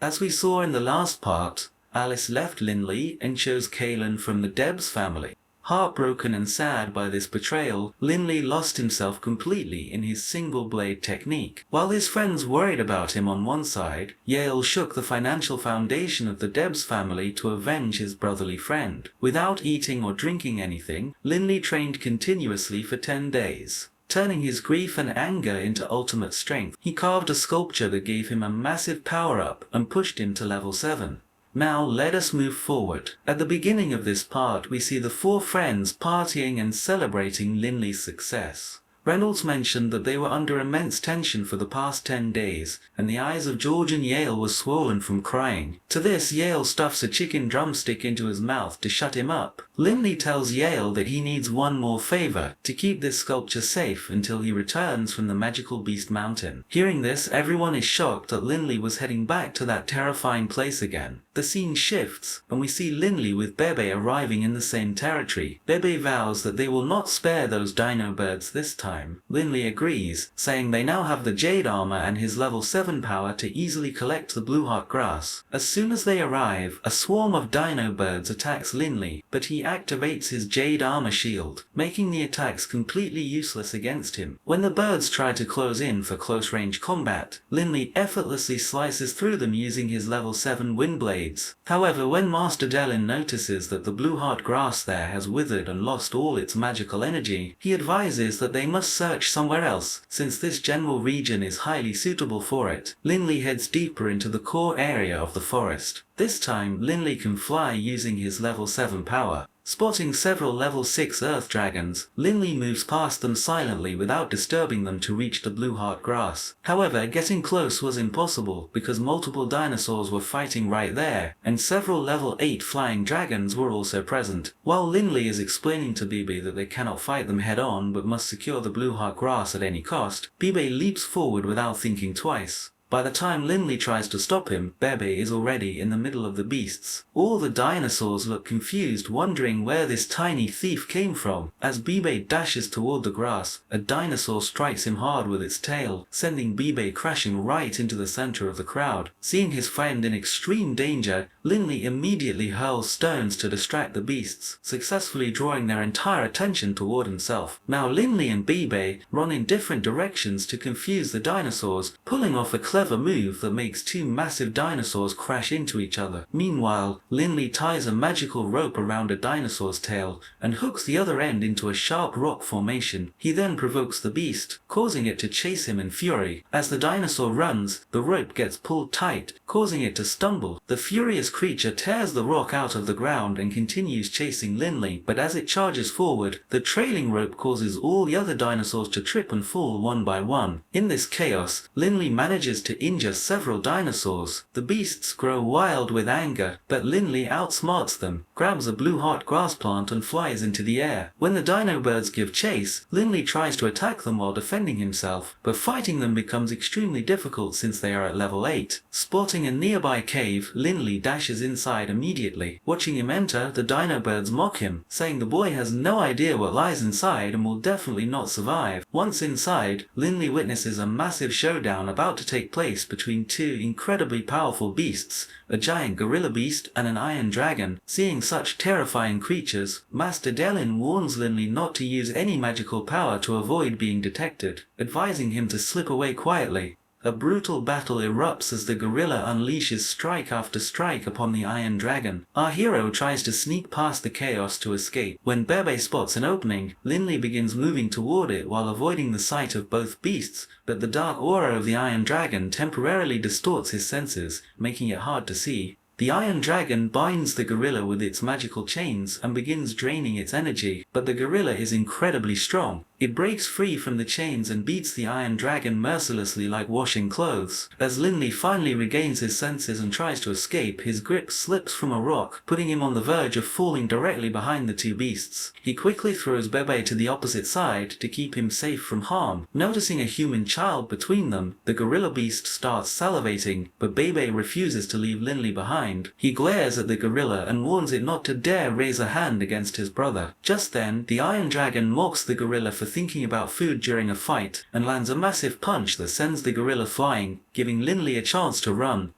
As we saw in the last part, Alice left Linley and chose Kaelin from the Debs family. Heartbroken and sad by this betrayal, Linley lost himself completely in his single-blade technique. While his friends worried about him on one side, Yale shook the financial foundation of the Debs family to avenge his brotherly friend. Without eating or drinking anything, Linley trained continuously for 10 days. Turning his grief and anger into ultimate strength, he carved a sculpture that gave him a massive power-up and pushed him to level 7. Now let us move forward. At the beginning of this part we see the 4 friends partying and celebrating Linley's success. Reynolds mentioned that they were under immense tension for the past 10 days, and the eyes of George and Yale were swollen from crying. To this, Yale stuffs a chicken drumstick into his mouth to shut him up. Linley tells Yale that he needs one more favor, to keep this sculpture safe until he returns from the magical beast mountain. Hearing this, everyone is shocked that Linley was heading back to that terrifying place again. The scene shifts, and we see Linley with Bebe arriving in the same territory. Bebe vows that they will not spare those dino birds this time. Linley agrees, saying they now have the jade armor and his level 7 power to easily collect the blue heart grass. As soon as they arrive, a swarm of dino birds attacks Linley, but he activates his jade armor shield, making the attacks completely useless against him. When the birds try to close in for close range combat, Linley effortlessly slices through them using his level 7 wind blades. However, when Master Delin notices that the blue heart grass there has withered and lost all its magical energy, he advises that they must search somewhere else, since this general region is highly suitable for it. Linley heads deeper into the core area of the forest. This time, Linley can fly using his level 7 power. Spotting several level 6 earth dragons, Linley moves past them silently without disturbing them to reach the blue heart grass. However, getting close was impossible because multiple dinosaurs were fighting right there, and several level 8 flying dragons were also present. While Linley is explaining to Bebe that they cannot fight them head on but must secure the blue heart grass at any cost, Bebe leaps forward without thinking twice. By the time Linley tries to stop him, Bebe is already in the middle of the beasts. All the dinosaurs look confused, wondering where this tiny thief came from. As Bebe dashes toward the grass, a dinosaur strikes him hard with its tail, sending Bebe crashing right into the center of the crowd. Seeing his friend in extreme danger, Linley immediately hurls stones to distract the beasts, successfully drawing their entire attention toward himself. Now Linley and Bebe run in different directions to confuse the dinosaurs, pulling off a clever move that makes 2 massive dinosaurs crash into each other. Meanwhile, Linley ties a magical rope around a dinosaur's tail and hooks the other end into a sharp rock formation. He then provokes the beast, causing it to chase him in fury. As the dinosaur runs, the rope gets pulled tight, causing it to stumble. The furious creature tears the rock out of the ground and continues chasing Linley, but as it charges forward, the trailing rope causes all the other dinosaurs to trip and fall one by one. In this chaos, Linley manages to injure several dinosaurs. The beasts grow wild with anger, but Linley outsmarts them, grabs a blue heart grass plant and flies into the air. When the dino birds give chase, Linley tries to attack them while defending himself, but fighting them becomes extremely difficult since they are at level 8. Spotting a nearby cave, Linley dashes inside immediately. Watching him enter, the dino birds mock him, saying the boy has no idea what lies inside and will definitely not survive. Once inside, Linley witnesses a massive showdown about to take place between 2 incredibly powerful beasts, a giant gorilla beast and an iron dragon. Seeing such terrifying creatures, Master Delin warns Linley not to use any magical power to avoid being detected, advising him to slip away quietly. A brutal battle erupts as the gorilla unleashes strike after strike upon the Iron Dragon. Our hero tries to sneak past the chaos to escape. When Bebe spots an opening, Linley begins moving toward it while avoiding the sight of both beasts, but the dark aura of the Iron Dragon temporarily distorts his senses, making it hard to see. The Iron Dragon binds the gorilla with its magical chains and begins draining its energy, but the gorilla is incredibly strong. It breaks free from the chains and beats the Iron Dragon mercilessly like washing clothes. As Linley finally regains his senses and tries to escape, his grip slips from a rock, putting him on the verge of falling directly behind the 2 beasts. He quickly throws Bebe to the opposite side to keep him safe from harm. Noticing a human child between them, the gorilla beast starts salivating, but Bebe refuses to leave Linley behind. He glares at the gorilla and warns it not to dare raise a hand against his brother. Just then, the Iron Dragon mocks the gorilla for thinking about food during a fight, and lands a massive punch that sends the gorilla flying, giving Linley a chance to run.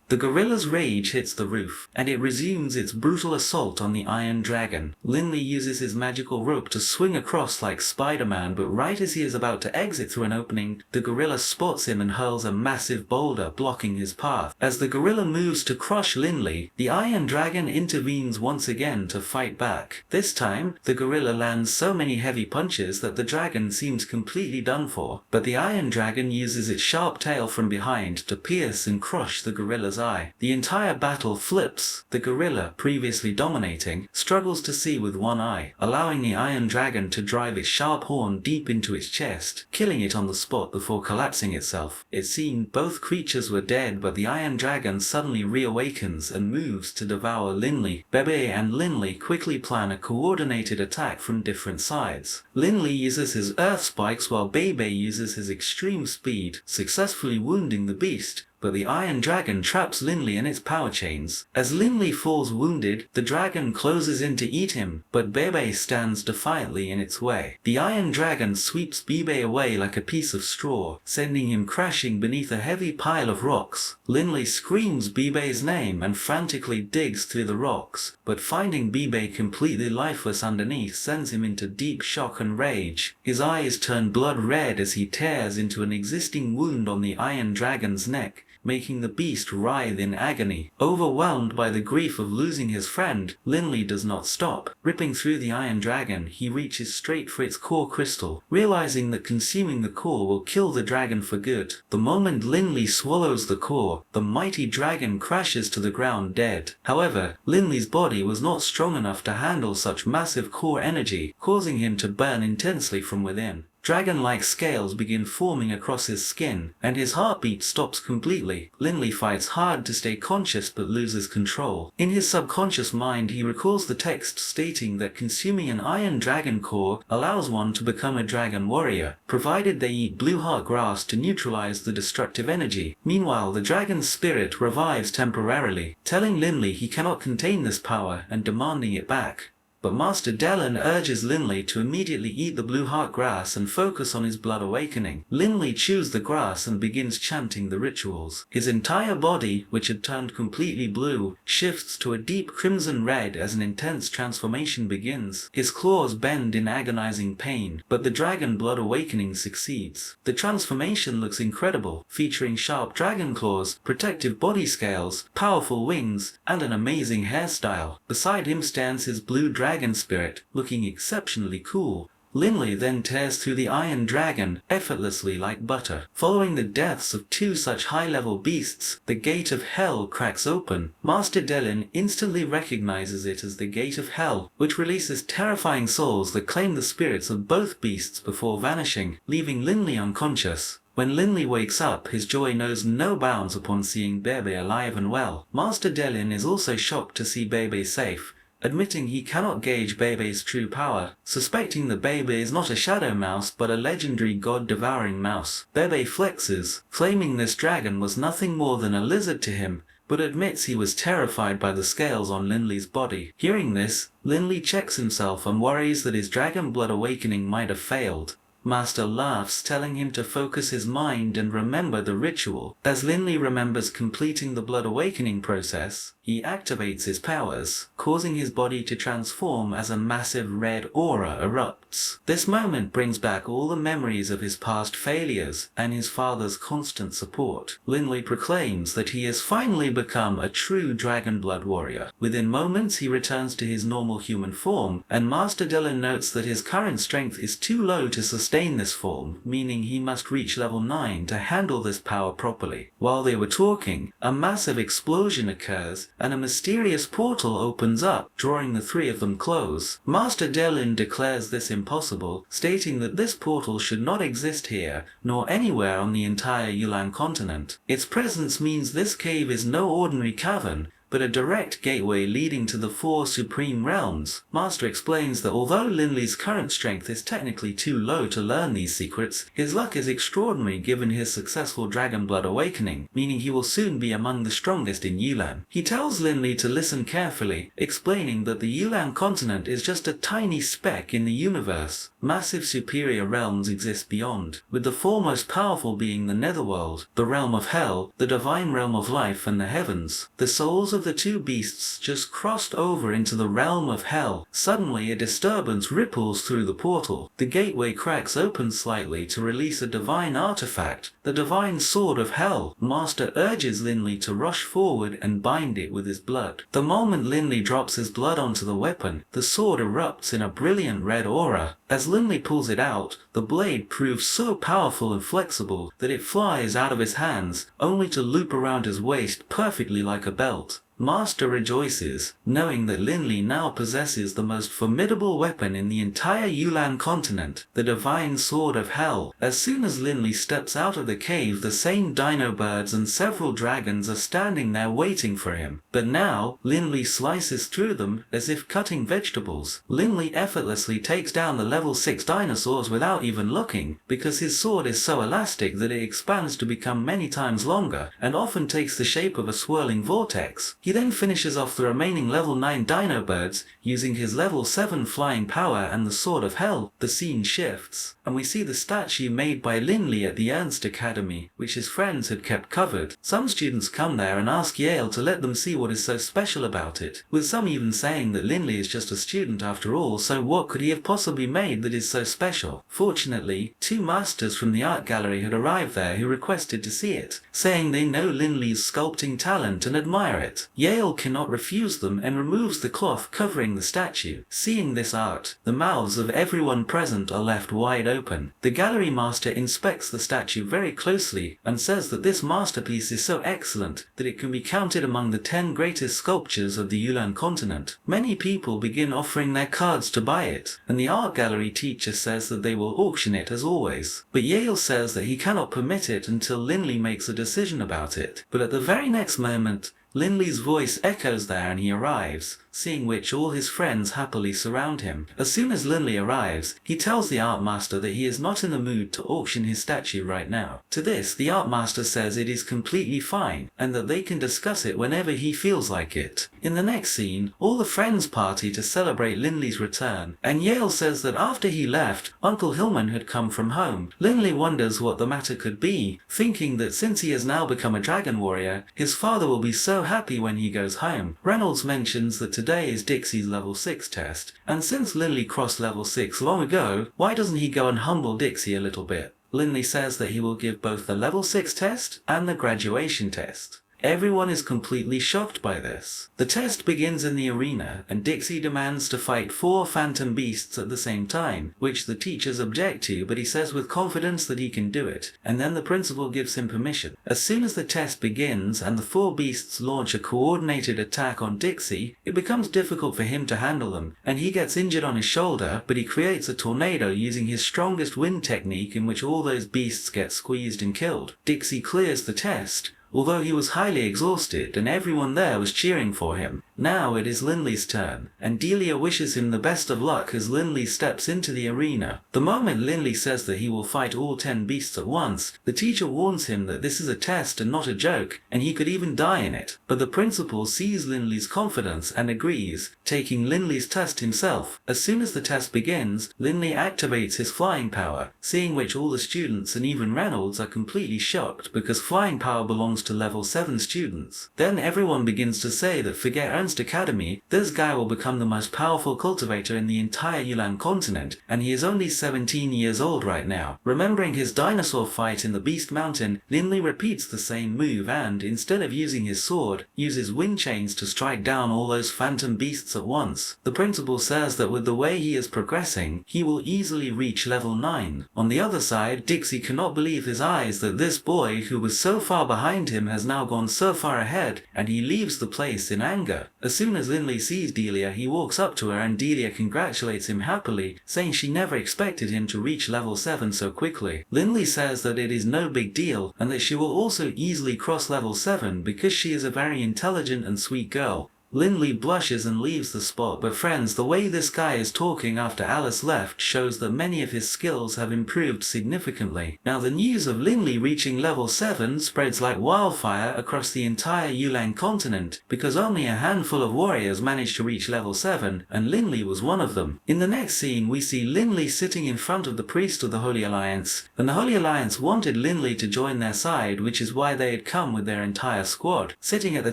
The gorilla's rage hits the roof, and it resumes its brutal assault on the Iron Dragon. Linley uses his magical rope to swing across like Spider-Man, but right as he is about to exit through an opening, the gorilla spots him and hurls a massive boulder, blocking his path. As the gorilla moves to crush Linley, the Iron Dragon intervenes once again to fight back. This time, the gorilla lands so many heavy punches that the dragon seems completely done for, but the Iron Dragon uses its sharp tail from behind to pierce and crush the gorilla's eye. The entire battle flips. The gorilla, previously dominating, struggles to see with one eye, allowing the Iron Dragon to drive its sharp horn deep into its chest, killing it on the spot before collapsing itself. It seemed both creatures were dead, but the Iron Dragon suddenly reawakens and moves to devour Linley. Bebe and Linley quickly plan a coordinated attack from different sides. Linley uses his earth spikes while Bebe uses his extreme speed, successfully wounding the beast, but the Iron Dragon traps Linley in its power chains. As Linley falls wounded, the dragon closes in to eat him, but Bebe stands defiantly in its way. The Iron Dragon sweeps Bebe away like a piece of straw, sending him crashing beneath a heavy pile of rocks. Linley screams Bebe's name and frantically digs through the rocks, but finding Bebe completely lifeless underneath sends him into deep shock and rage. His eyes turn blood red as he tears into an existing wound on the Iron Dragon's neck, making the beast writhe in agony. Overwhelmed by the grief of losing his friend, Linley does not stop. Ripping through the Iron Dragon, he reaches straight for its core crystal, realizing that consuming the core will kill the dragon for good. The moment Linley swallows the core, the mighty dragon crashes to the ground dead. However, Linley's body was not strong enough to handle such massive core energy, causing him to burn intensely from within. Dragon-like scales begin forming across his skin, and his heartbeat stops completely. Linley fights hard to stay conscious but loses control. In his subconscious mind, he recalls the text stating that consuming an Iron Dragon core allows one to become a dragon warrior, provided they eat blue heart grass to neutralize the destructive energy. Meanwhile, the dragon's spirit revives temporarily, telling Linley he cannot contain this power and demanding it back. But Master Dellen urges Linley to immediately eat the blue heart grass and focus on his blood awakening. Linley chews the grass and begins chanting the rituals. His entire body, which had turned completely blue, shifts to a deep crimson red as an intense transformation begins. His claws bend in agonizing pain, but the dragon blood awakening succeeds. The transformation looks incredible, featuring sharp dragon claws, protective body scales, powerful wings, and an amazing hairstyle. Beside him stands his blue dragon spirit, looking exceptionally cool. Linley then tears through the Iron Dragon, effortlessly like butter. Following the deaths of two such high-level beasts, the Gate of Hell cracks open. Master Dellen instantly recognizes it as the Gate of Hell, which releases terrifying souls that claim the spirits of both beasts before vanishing, leaving Linley unconscious. When Linley wakes up, his joy knows no bounds upon seeing Bebe alive and well. Master Dellen is also shocked to see Bebe safe, admitting he cannot gauge Bebe's true power, suspecting that Bebe is not a shadow mouse but a legendary god-devouring mouse. Bebe flexes, claiming this dragon was nothing more than a lizard to him, but admits he was terrified by the scales on Linley's body. Hearing this, Linley checks himself and worries that his dragon blood awakening might have failed. Master laughs, telling him to focus his mind and remember the ritual. As Linley remembers completing the blood awakening process, he activates his powers, causing his body to transform as a massive red aura erupts. This moment brings back all the memories of his past failures and his father's constant support. Linley proclaims that he has finally become a true dragon blood warrior. Within moments he returns to his normal human form, and Master Dellen notes that his current strength is too low to sustain this form, meaning he must reach level 9 to handle this power properly. While they were talking, a massive explosion occurs, and a mysterious portal opens up, drawing the three of them close. Master Dellen declares this impossible, stating that this portal should not exist here, nor anywhere on the entire Yulan continent. Its presence means this cave is no ordinary cavern, but a direct gateway leading to the 4 supreme realms. Master explains that although Linley's current strength is technically too low to learn these secrets, his luck is extraordinary given his successful dragon blood awakening, meaning he will soon be among the strongest in Yulan. He tells Linley to listen carefully, explaining that the Yulan continent is just a tiny speck in the universe. Massive superior realms exist beyond, with the 4 most powerful being the Netherworld, the realm of Hell, the divine realm of life, and the heavens. The souls of the 2 beasts just crossed over into the realm of Hell. Suddenly a disturbance ripples through the portal. The gateway cracks open slightly to release a divine artifact, the divine sword of Hell. Master urges Linley to rush forward and bind it with his blood. The moment Linley drops his blood onto the weapon, the sword erupts in a brilliant red aura. As Linley pulls it out, the blade proves so powerful and flexible that it flies out of his hands, only to loop around his waist perfectly like a belt. Master rejoices, knowing that Linley now possesses the most formidable weapon in the entire Yulan continent, the divine sword of Hell. As soon as Linley steps out of the cave, the same dino birds and several dragons are standing there waiting for him. But now, Linley slices through them as if cutting vegetables. Linley effortlessly takes down the level 6 dinosaurs without even looking, because his sword is so elastic that it expands to become many times longer, and often takes the shape of a swirling vortex. He then finishes off the remaining level 9 dino birds using his level 7 flying power and the sword of Hell. The scene shifts, and we see the statue made by Linley at the Ernst Academy, which his friends had kept covered. Some students come there and ask Yale to let them see what is so special about it, with some even saying that Linley is just a student after all, so what could he have possibly made that is so special? Fortunately, 2 masters from the art gallery had arrived there who requested to see it, saying they know Linley's sculpting talent and admire it. Yale cannot refuse them and removes the cloth covering the statue. Seeing this art, the mouths of everyone present are left wide open. The gallery master inspects the statue very closely and says that this masterpiece is so excellent that it can be counted among the 10 greatest sculptures of the Yulan continent. Many people begin offering their cards to buy it, and the art gallery teacher says that they will auction it as always. But Yale says that he cannot permit it until Linley makes a decision about it. But at the very next moment, Linley's voice echoes there and he arrives, seeing which all his friends happily surround him. As soon as Linley arrives, he tells the art master that he is not in the mood to auction his statue right now. To this, the art master says it is completely fine, and that they can discuss it whenever he feels like it. In the next scene, all the friends party to celebrate Linley's return, and Yale says that after he left, Uncle Hillman had come from home. Linley wonders what the matter could be, thinking that since he has now become a dragon warrior, his father will be so happy when he goes home. Reynolds mentions that today is Dixie's level 6 test, and since Linley crossed level 6 long ago, why doesn't he go and humble Dixie a little bit? Linley says that he will give both the level 6 test and the graduation test. Everyone is completely shocked by this. The test begins in the arena, and Dixie demands to fight 4 phantom beasts at the same time, which the teachers object to, but he says with confidence that he can do it, and then the principal gives him permission. As soon as the test begins and the 4 beasts launch a coordinated attack on Dixie, it becomes difficult for him to handle them, and he gets injured on his shoulder, but he creates a tornado using his strongest wind technique in which all those beasts get squeezed and killed. Dixie clears the test, although he was highly exhausted and everyone there was cheering for him. Now it is Linley's turn, and Delia wishes him the best of luck as Linley steps into the arena. The moment Linley says that he will fight all 10 beasts at once, the teacher warns him that this is a test and not a joke, and he could even die in it. But the principal sees Linley's confidence and agrees, taking Linley's test himself. As soon as the test begins, Linley activates his flying power, seeing which all the students and even Reynolds are completely shocked because flying power belongs to level 7 students. Then everyone begins to say that forget Ernst Academy, this guy will become the most powerful cultivator in the entire Yulan continent, and he is only 17 years old right now. Remembering his dinosaur fight in the Beast Mountain, Linley repeats the same move and, instead of using his sword, uses wind chains to strike down all those phantom beasts at once. The principal says that with the way he is progressing, he will easily reach level 9. On the other side, Dixie cannot believe his eyes that this boy, who was so far behind him, has now gone so far ahead, and he leaves the place in anger. As soon as Linley sees Delia, he walks up to her and Delia congratulates him happily, saying she never expected him to reach level 7 so quickly. Linley says that it is no big deal and that she will also easily cross level 7 because she is a very intelligent and sweet girl. Linley blushes and leaves the spot, but friends, the way this guy is talking after Alice left shows that many of his skills have improved significantly. Now the news of Linley reaching level 7 spreads like wildfire across the entire Yulan continent, because only a handful of warriors managed to reach level 7, and Linley was one of them. In the next scene we see Linley sitting in front of the priest of the Holy Alliance, and the Holy Alliance wanted Linley to join their side, which is why they had come with their entire squad. Sitting at the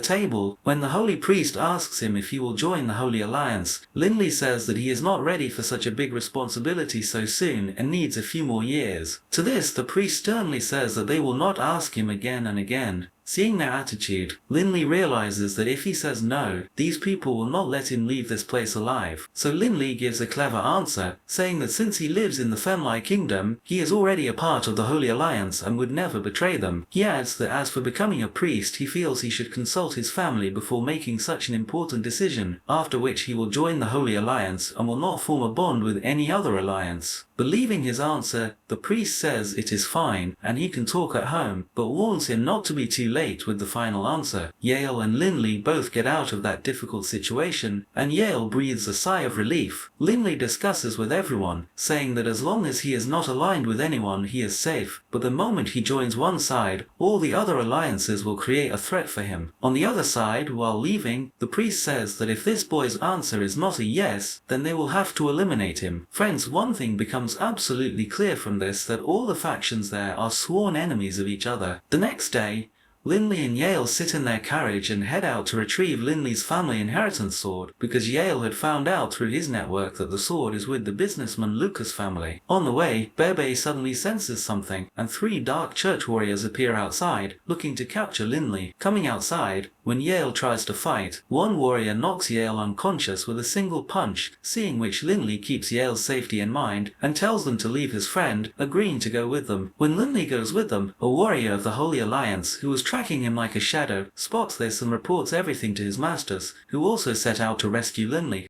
table, when the Holy Priest asks him if he will join the Holy Alliance, Linley says that he is not ready for such a big responsibility so soon and needs a few more years. To this, the priest sternly says that they will not ask him again and again. Seeing their attitude, Linley realizes that if he says no, these people will not let him leave this place alive. So Linley gives a clever answer, saying that since he lives in the Fenlai Kingdom, he is already a part of the Holy Alliance and would never betray them. He adds that as for becoming a priest, he feels he should consult his family before making such an important decision, after which he will join the Holy Alliance and will not form a bond with any other alliance. Believing his answer, the priest says it is fine and he can talk at home, but warns him not to be too late with the final answer. Yale and Linley both get out of that difficult situation, and Yale breathes a sigh of relief. Linley discusses with everyone, saying that as long as he is not aligned with anyone, he is safe, but the moment he joins one side, all the other alliances will create a threat for him. On the other side, while leaving, the priest says that if this boy's answer is not a yes, then they will have to eliminate him. Friends, one thing becomes absolutely clear from this, that all the factions there are sworn enemies of each other. The next day, Linley and Yale sit in their carriage and head out to retrieve Linley's family inheritance sword, because Yale had found out through his network that the sword is with the businessman Lucas family. On the way, Bebe suddenly senses something, and 3 dark church warriors appear outside, looking to capture Linley. Coming outside, when Yale tries to fight, one warrior knocks Yale unconscious with a single punch, seeing which Linley keeps Yale's safety in mind and tells them to leave his friend, agreeing to go with them. When Linley goes with them, a warrior of the Holy Alliance, who was tracking him like a shadow, spots this and reports everything to his masters, who also set out to rescue Linley.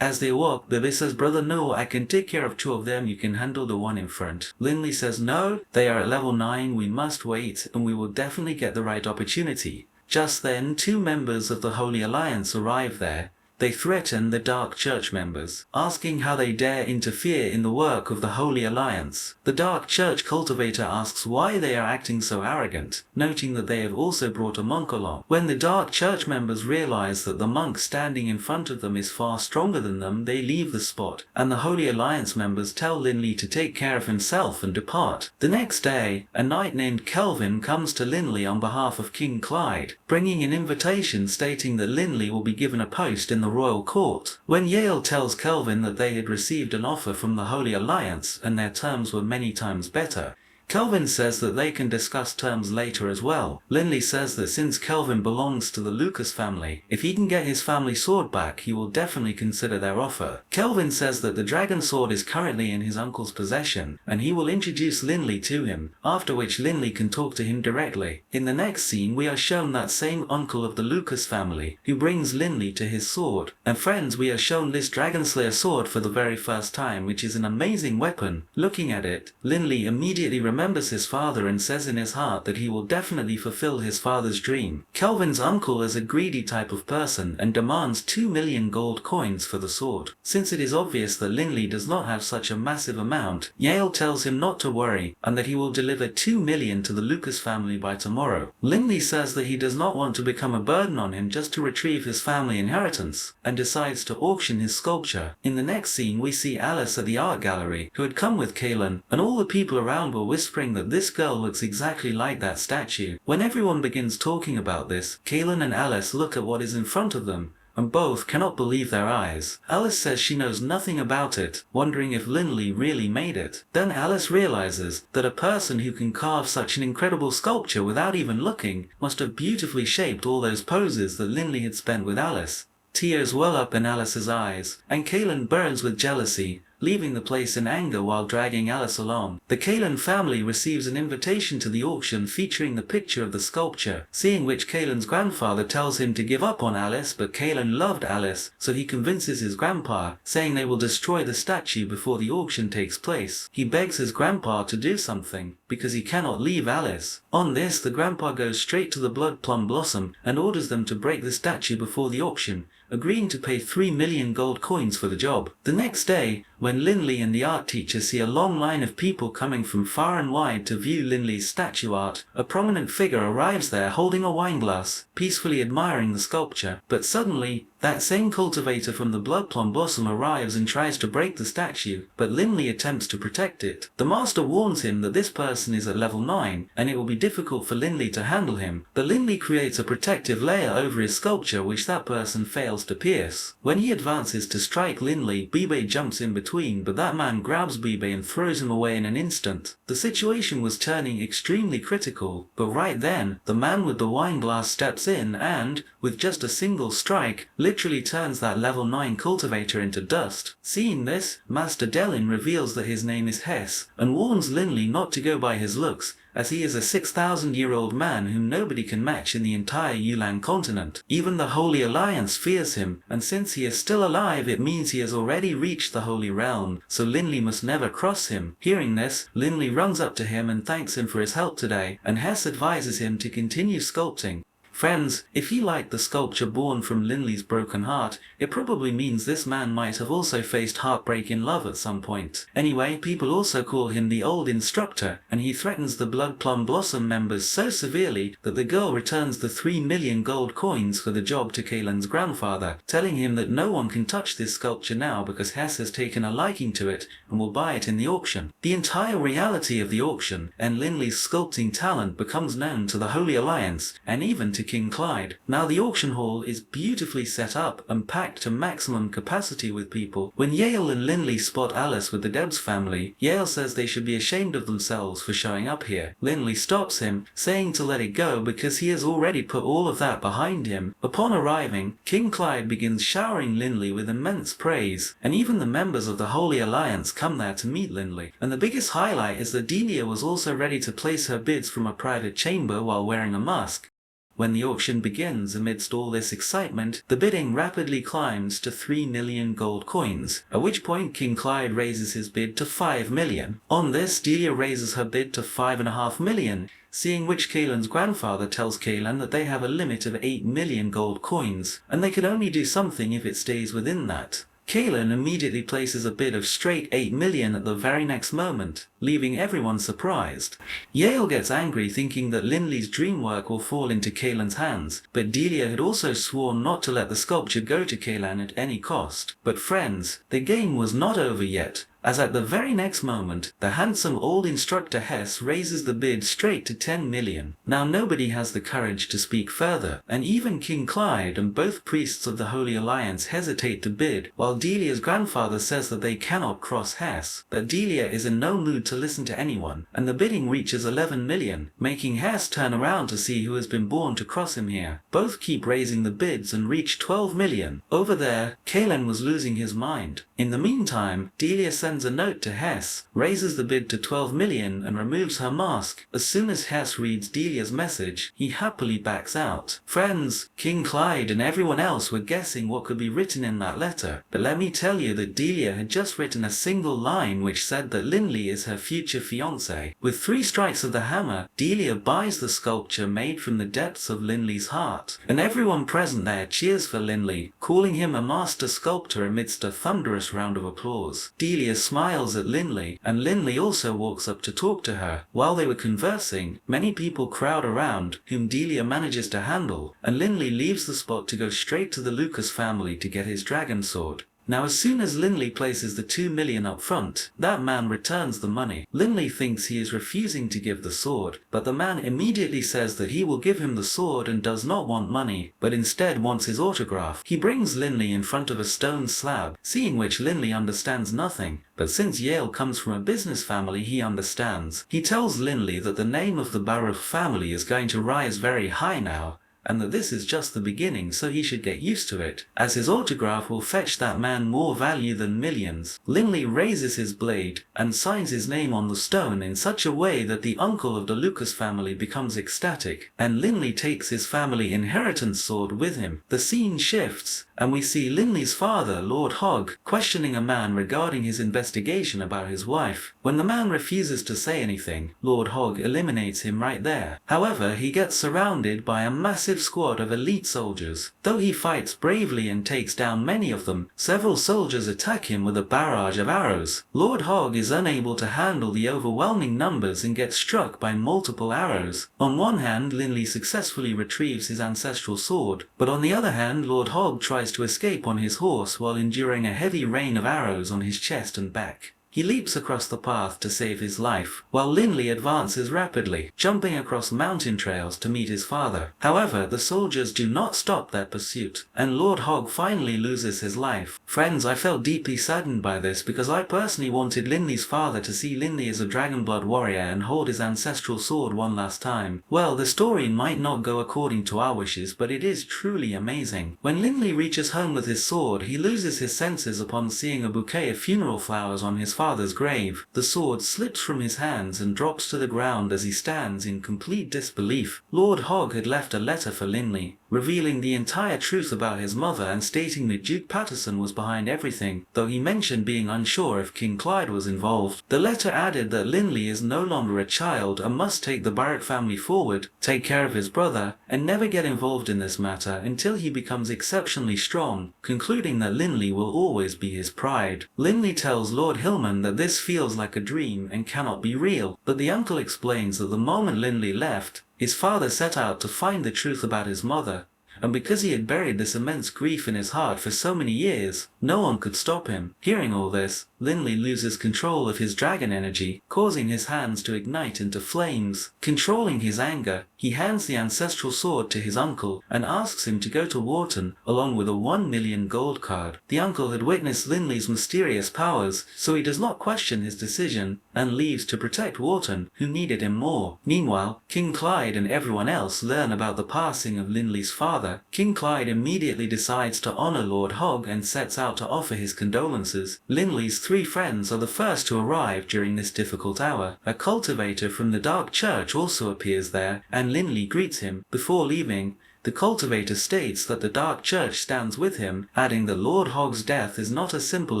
As they walk, Bebe says, "Brother, no, I can take care of 2 of them, you can handle the one in front." Linley says, "No, they are at level 9, we must wait, and we will definitely get the right opportunity." Just then, 2 members of the Holy Alliance arrive there. They threaten the Dark Church members, asking how they dare interfere in the work of the Holy Alliance. The Dark Church cultivator asks why they are acting so arrogant, noting that they have also brought a monk along. When the Dark Church members realize that the monk standing in front of them is far stronger than them, they leave the spot, and the Holy Alliance members tell Linley to take care of himself and depart. The next day, a knight named Kelvin comes to Linley on behalf of King Clyde, bringing an invitation stating that Linley will be given a post in the royal court. When Yale tells Kelvin that they had received an offer from the Holy Alliance and their terms were many times better, Kelvin says that they can discuss terms later as well. Linley says that since Kelvin belongs to the Lucas family, if he can get his family sword back, he will definitely consider their offer. Kelvin says that the dragon sword is currently in his uncle's possession, and he will introduce Linley to him, after which Linley can talk to him directly. In the next scene, we are shown that same uncle of the Lucas family, who brings Linley to his sword. And friends, we are shown this Dragon Slayer sword for the very first time, which is an amazing weapon. Looking at it, Linley immediately remembers his father and says in his heart that he will definitely fulfill his father's dream. Kelvin's uncle is a greedy type of person and demands 2 million gold coins for the sword. Since it is obvious that Linley does not have such a massive amount, Yale tells him not to worry and that he will deliver 2 million to the Lucas family by tomorrow. Linley says that he does not want to become a burden on him just to retrieve his family inheritance, and decides to auction his sculpture. In the next scene, we see Alice at the art gallery, who had come with Kaylin, and all the people around were whispering that this girl looks exactly like that statue. When everyone begins talking about this, Kaylin and Alice look at what is in front of them, and both cannot believe their eyes. Alice says she knows nothing about it, wondering if Linley really made it. Then Alice realizes that a person who can carve such an incredible sculpture without even looking must have beautifully shaped all those poses that Linley had spent with Alice. Tears well up in Alice's eyes, and Kaylin burns with jealousy, leaving the place in anger while dragging Alice along. The Kalen family receives an invitation to the auction featuring the picture of the sculpture, seeing which Kalen's grandfather tells him to give up on Alice, but Kalen loved Alice, so he convinces his grandpa, saying they will destroy the statue before the auction takes place. He begs his grandpa to do something, because he cannot leave Alice. On this, the grandpa goes straight to the Blood Plum Blossom and orders them to break the statue before the auction, agreeing to pay 3 million gold coins for the job. The next day, when Linley and the art teacher see a long line of people coming from far and wide to view Linley's statue art, a prominent figure arrives there holding a wine glass, peacefully admiring the sculpture. But suddenly, that same cultivator from the Blood Plum Blossom arrives and tries to break the statue, but Linley attempts to protect it. The master warns him that this person is at level 9, and it will be difficult for Linley to handle him, but Linley creates a protective layer over his sculpture which that person fails to pierce. When he advances to strike Linley, Bibe jumps in between, but that man grabs Bibe and throws him away in an instant. The situation was turning extremely critical, but right then, the man with the wine glass steps in and, with just a single strike, literally turns that level 9 cultivator into dust. Seeing this, Master Delin reveals that his name is Hess, and warns Linley not to go by his looks, as he is a 6,000-year-old man whom nobody can match in the entire Yulan continent. Even the Holy Alliance fears him, and since he is still alive it means he has already reached the Holy Realm, so Linley must never cross him. Hearing this, Linley runs up to him and thanks him for his help today, and Hess advises him to continue sculpting. Friends, if he liked the sculpture born from Linley's broken heart, it probably means this man might have also faced heartbreak in love at some point. Anyway, people also call him the old instructor, and he threatens the Blood Plum Blossom members so severely that the girl returns the 3 million gold coins for the job to Kalen's grandfather, telling him that no one can touch this sculpture now because Hess has taken a liking to it and will buy it in the auction. The entire reality of the auction and Linley's sculpting talent becomes known to the Holy Alliance, and even to King Clyde. Now the auction hall is beautifully set up and packed to maximum capacity with people. When Yale and Linley spot Alice with the Debs family, Yale says they should be ashamed of themselves for showing up here. Linley stops him, saying to let it go because he has already put all of that behind him. Upon arriving, King Clyde begins showering Linley with immense praise, and even the members of the Holy Alliance come there to meet Linley. And the biggest highlight is that Delia was also ready to place her bids from a private chamber while wearing a mask. When the auction begins amidst all this excitement, the bidding rapidly climbs to 3 million gold coins, at which point King Clyde raises his bid to 5 million. On this, Delia raises her bid to 5.5 million, seeing which Kalen's grandfather tells Kalen that they have a limit of 8 million gold coins, and they can only do something if it stays within that. Kalen immediately places a bid of straight 8 million at the very next moment, leaving everyone surprised. Yale gets angry thinking that Linley's dream work will fall into Kalen's hands, but Delia had also sworn not to let the sculpture go to Kalen at any cost. But friends, the game was not over yet, as at the very next moment, the handsome old instructor Hess raises the bid straight to 10 million. Now nobody has the courage to speak further, and even King Clyde and both priests of the Holy Alliance hesitate to bid, while Delia's grandfather says that they cannot cross Hess, that Delia is in no mood to listen to anyone, and the bidding reaches 11 million, making Hess turn around to see who has been born to cross him here. Both keep raising the bids and reach 12 million. Over there, Kalen was losing his mind. In the meantime, Delia sends a note to Hess, raises the bid to 12 million and removes her mask. As soon as Hess reads Delia's message, he happily backs out. Friends, King Clyde and everyone else were guessing what could be written in that letter, but let me tell you that Delia had just written a single line which said that Linley is her future fiancé. With 3 strikes of the hammer, Delia buys the sculpture made from the depths of Linley's heart, and everyone present there cheers for Linley, calling him a master sculptor amidst a thunderous round of applause. Delia smiles at Linley, and Linley also walks up to talk to her. While they were conversing, many people crowd around, whom Delia manages to handle, and Linley leaves the spot to go straight to the Lucas family to get his dragon sword. Now as soon as Linley places the 2 million up front, that man returns the money. Linley thinks he is refusing to give the sword, but the man immediately says that he will give him the sword and does not want money, but instead wants his autograph. He brings Linley in front of a stone slab, seeing which Linley understands nothing, but since Yale comes from a business family he understands. He tells Linley that the name of the Baruch family is going to rise very high now, and that this is just the beginning, so he should get used to it, as his autograph will fetch that man more value than millions. Linley raises his blade and signs his name on the stone in such a way that the uncle of the Lucas family becomes ecstatic, and Linley takes his family inheritance sword with him. The scene shifts, and we see Linley's father, Lord Hogg, questioning a man regarding his investigation about his wife. When the man refuses to say anything, Lord Hogg eliminates him right there. However, he gets surrounded by a massive squad of elite soldiers. Though he fights bravely and takes down many of them, several soldiers attack him with a barrage of arrows. Lord Hogg is unable to handle the overwhelming numbers and gets struck by multiple arrows. On one hand, Linley successfully retrieves his ancestral sword, but on the other hand, Lord Hogg tries to escape on his horse while enduring a heavy rain of arrows on his chest and back. He leaps across the path to save his life, while Linley advances rapidly, jumping across mountain trails to meet his father. However, the soldiers do not stop their pursuit, and Lord Hogg finally loses his life. Friends, I felt deeply saddened by this because I personally wanted Linley's father to see Linley as a Dragonblood warrior and hold his ancestral sword one last time. Well, the story might not go according to our wishes, but it is truly amazing. When Linley reaches home with his sword, he loses his senses upon seeing a bouquet of funeral flowers on his father's grave. The sword slips from his hands and drops to the ground as he stands in complete disbelief. Lord Hogg had left a letter for Linley, revealing the entire truth about his mother and stating that Duke Patterson was behind everything, though he mentioned being unsure if King Clyde was involved. The letter added that Linley is no longer a child and must take the Barrett family forward, take care of his brother, and never get involved in this matter until he becomes exceptionally strong, concluding that Linley will always be his pride. Linley tells Lord Hillman that this feels like a dream and cannot be real, but the uncle explains that the moment Linley left, his father set out to find the truth about his mother, and because he had buried this immense grief in his heart for so many years, no one could stop him. Hearing all this, Linley loses control of his dragon energy, causing his hands to ignite into flames. Controlling his anger, he hands the ancestral sword to his uncle and asks him to go to Wharton along with a 1 million gold card. The uncle had witnessed Linley's mysterious powers, so he does not question his decision and leaves to protect Wharton, who needed him more. Meanwhile, King Clyde and everyone else learn about the passing of Linley's father. King Clyde immediately decides to honor Lord Hogg and sets out to offer his condolences. Linley's 3 friends are the first to arrive during this difficult hour. A cultivator from the Dark Church also appears there, and Linley greets him. Before leaving, the cultivator states that the Dark Church stands with him, adding that Lord Hogg's death is not as simple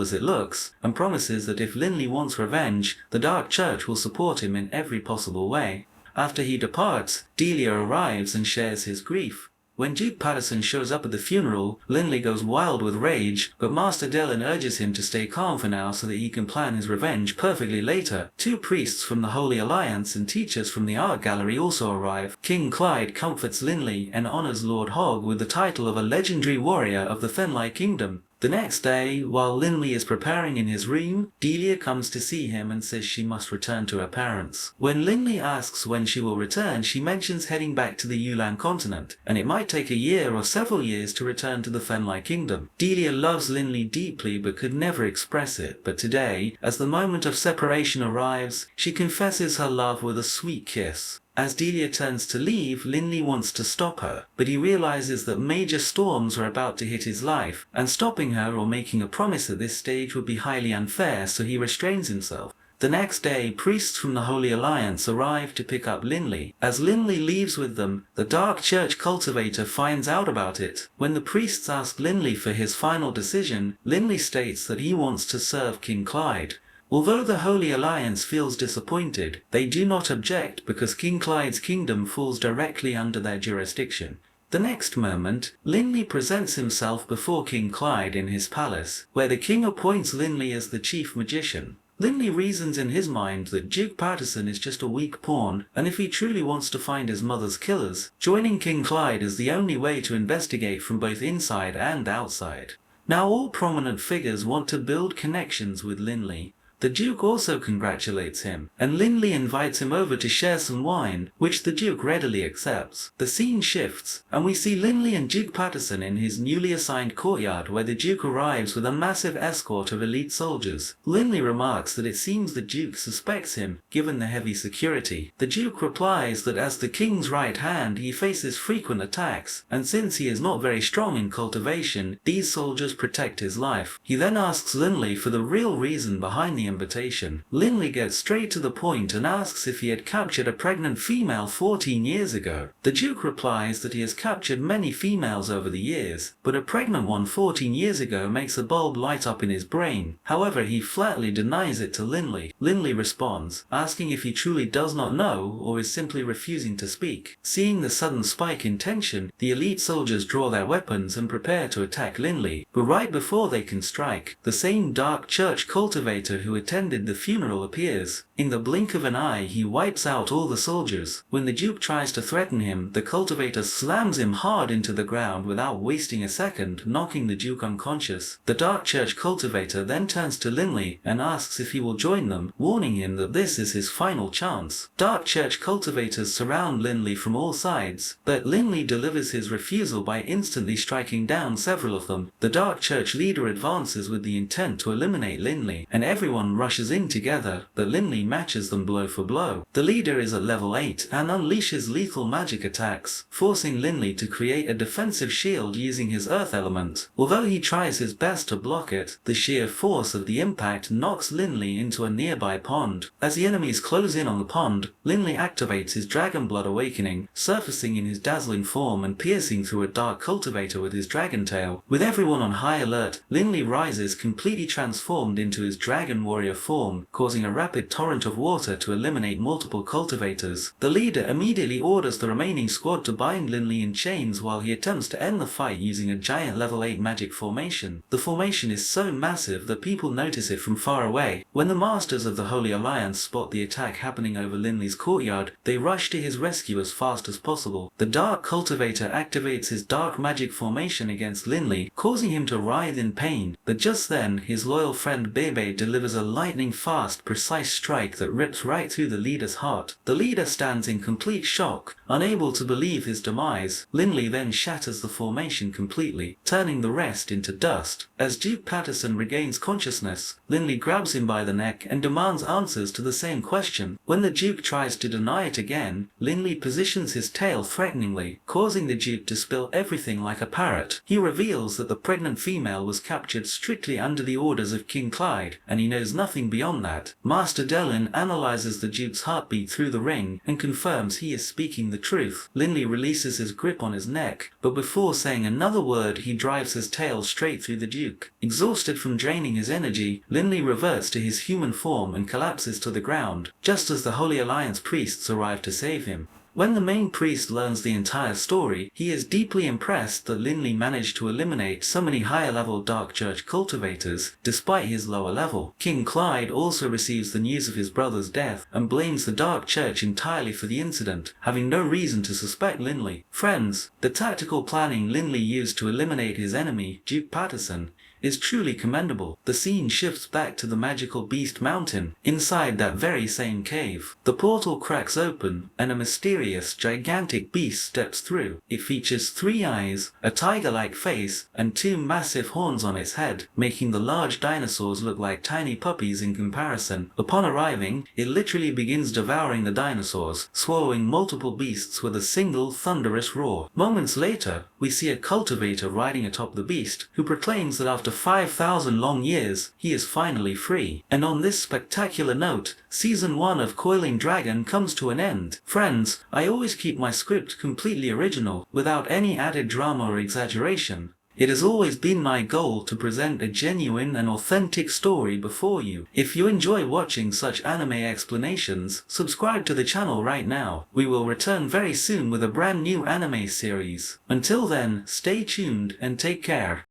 as it looks, and promises that if Linley wants revenge, the Dark Church will support him in every possible way. After he departs, Delia arrives and shares his grief. When Duke Patterson shows up at the funeral, Linley goes wild with rage, but Master Dillon urges him to stay calm for now so that he can plan his revenge perfectly later. 2 priests from the Holy Alliance and teachers from the art gallery also arrive. King Clyde comforts Linley and honors Lord Hogg with the title of a legendary warrior of the Fenlai Kingdom. The next day, while Linley is preparing in his room, Delia comes to see him and says she must return to her parents. When Linley asks when she will return, she mentions heading back to the Yulan continent, and it might take a year or several years to return to the Fenlai Kingdom. Delia loves Linley deeply but could never express it, but today, as the moment of separation arrives, she confesses her love with a sweet kiss. As Delia turns to leave, Linley wants to stop her, but he realizes that major storms are about to hit his life, and stopping her or making a promise at this stage would be highly unfair, so he restrains himself. The next day, priests from the Holy Alliance arrive to pick up Linley. As Linley leaves with them, the Dark Church cultivator finds out about it. When the priests ask Linley for his final decision, Linley states that he wants to serve King Clyde. Although the Holy Alliance feels disappointed, they do not object because King Clyde's kingdom falls directly under their jurisdiction. The next moment, Linley presents himself before King Clyde in his palace, where the king appoints Linley as the chief magician. Linley reasons in his mind that Duke Patterson is just a weak pawn, and if he truly wants to find his mother's killers, joining King Clyde is the only way to investigate from both inside and outside. Now all prominent figures want to build connections with Linley. The Duke also congratulates him, and Linley invites him over to share some wine, which the Duke readily accepts. The scene shifts, and we see Linley and Duke Patterson in his newly assigned courtyard where the Duke arrives with a massive escort of elite soldiers. Linley remarks that it seems the Duke suspects him, given the heavy security. The Duke replies that as the King's right hand he faces frequent attacks, and since he is not very strong in cultivation, these soldiers protect his life. He then asks Linley for the real reason behind the invitation. Linley gets straight to the point and asks if he had captured a pregnant female 14 years ago. The Duke replies that he has captured many females over the years, but a pregnant one 14 years ago makes a bulb light up in his brain. However, he flatly denies it to Linley. Linley responds, asking if he truly does not know or is simply refusing to speak. Seeing the sudden spike in tension, the elite soldiers draw their weapons and prepare to attack Linley, but right before they can strike, the same dark church cultivator who attended the funeral appears. In the blink of an eye, he wipes out all the soldiers. When the Duke tries to threaten him, the cultivator slams him hard into the ground without wasting a second, knocking the Duke unconscious. The dark church cultivator then turns to Linley and asks if he will join them, warning him that this is his final chance. Dark church cultivators surround Linley from all sides, but Linley delivers his refusal by instantly striking down several of them. The dark church leader advances with the intent to eliminate Linley, and everyone rushes in together, but Linley matches them blow for blow. The leader is at level 8 and unleashes lethal magic attacks, forcing Linley to create a defensive shield using his earth element. Although he tries his best to block it, the sheer force of the impact knocks Linley into a nearby pond. As the enemies close in on the pond, Linley activates his dragon blood awakening, surfacing in his dazzling form and piercing through a dark cultivator with his dragon tail. With everyone on high alert, Linley rises completely transformed into his dragon warrior form, causing a rapid torrent of water to eliminate multiple cultivators. The leader immediately orders the remaining squad to bind Linley in chains while he attempts to end the fight using a giant level 8 magic formation. The formation is so massive that people notice it from far away. When the masters of the Holy Alliance spot the attack happening over Linley's courtyard, they rush to his rescue as fast as possible. The dark cultivator activates his dark magic formation against Linley, causing him to writhe in pain, but just then his loyal friend Bebe delivers a lightning fast, precise strike that rips right through the leader's heart. The leader stands in complete shock, unable to believe his demise. Linley then shatters the formation completely, turning the rest into dust. As Duke Patterson regains consciousness, Linley grabs him by the neck and demands answers to the same question. When the Duke tries to deny it again, Linley positions his tail threateningly, causing the Duke to spill everything like a parrot. He reveals that the pregnant female was captured strictly under the orders of King Clyde, and he knows nothing beyond that. Master Delin analyzes the Duke's heartbeat through the ring and confirms he is speaking the truth. Linley releases his grip on his neck, but before saying another word he drives his tail straight through the Duke. Exhausted from draining his energy, Linley reverts to his human form and collapses to the ground, just as the Holy Alliance priests arrive to save him. When the main priest learns the entire story, he is deeply impressed that Linley managed to eliminate so many higher-level Dark Church cultivators despite his lower level. King Clyde also receives the news of his brother's death and blames the Dark Church entirely for the incident, having no reason to suspect Linley. Friends, the tactical planning Linley used to eliminate his enemy, Duke Patterson, is truly commendable. The scene shifts back to the magical Beast Mountain, inside that very same cave. The portal cracks open, and a mysterious, gigantic beast steps through. It features 3 eyes, a tiger-like face, and 2 massive horns on its head, making the large dinosaurs look like tiny puppies in comparison. Upon arriving, it literally begins devouring the dinosaurs, swallowing multiple beasts with a single thunderous roar. Moments later, we see a cultivator riding atop the beast, who proclaims that after 5,000 long years, he is finally free. And on this spectacular note, Season 1 of Coiling Dragon comes to an end. Friends, I always keep my script completely original, without any added drama or exaggeration. It has always been my goal to present a genuine and authentic story before you. If you enjoy watching such anime explanations, subscribe to the channel right now. We will return very soon with a brand new anime series. Until then, stay tuned and take care.